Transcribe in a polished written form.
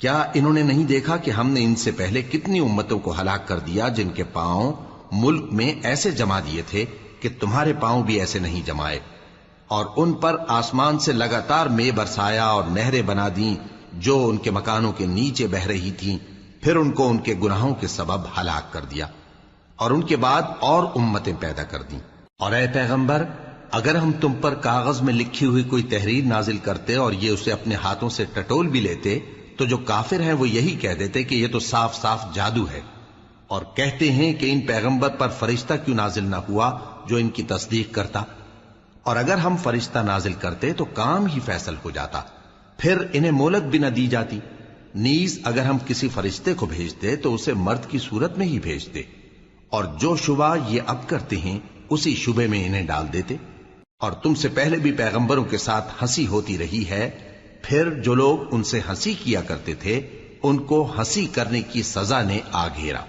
کیا انہوں نے نہیں دیکھا کہ ہم نے ان سے پہلے کتنی امتوں کو ہلاک کر دیا جن کے پاؤں ملک میں ایسے جما دیے تھے کہ تمہارے پاؤں بھی ایسے نہیں جمائے، اور ان پر آسمان سے لگاتار مے برسایا اور نہریں بنا دیں جو ان کے مکانوں کے نیچے بہ رہی تھیں، پھر ان کو ان کے گناہوں کے سبب ہلاک کر دیا، اور ان کے بعد اور امتیں پیدا کر دیں۔ اور اے پیغمبر، اگر ہم تم پر کاغذ میں لکھی ہوئی کوئی تحریر نازل کرتے اور یہ اسے اپنے ہاتھوں سے ٹٹول بھی لیتے تو جو کافر ہیں وہ یہی کہہ دیتے کہ یہ تو صاف صاف جادو ہے، اور کہتے ہیں کہ ان پیغمبر پر فرشتہ کیوں نازل نہ ہوا جو ان کی تصدیق کرتا، اور اگر ہم فرشتہ نازل کرتے تو کام ہی فیصل ہو جاتا، پھر انہیں مہلت بھی نہ دی جاتی۔ نیز اگر ہم کسی فرشتے کو بھیجتے تو اسے مرد کی صورت میں ہی بھیجتے، اور جو شبہ یہ اب کرتے ہیں اسی شبے میں انہیں ڈال دیتے۔ اور تم سے پہلے بھی پیغمبروں کے ساتھ ہنسی ہوتی رہی ہے، پھر جو لوگ ان سے ہنسی کیا کرتے تھے ان کو ہنسی کرنے کی سزا نے آ گھیرا۔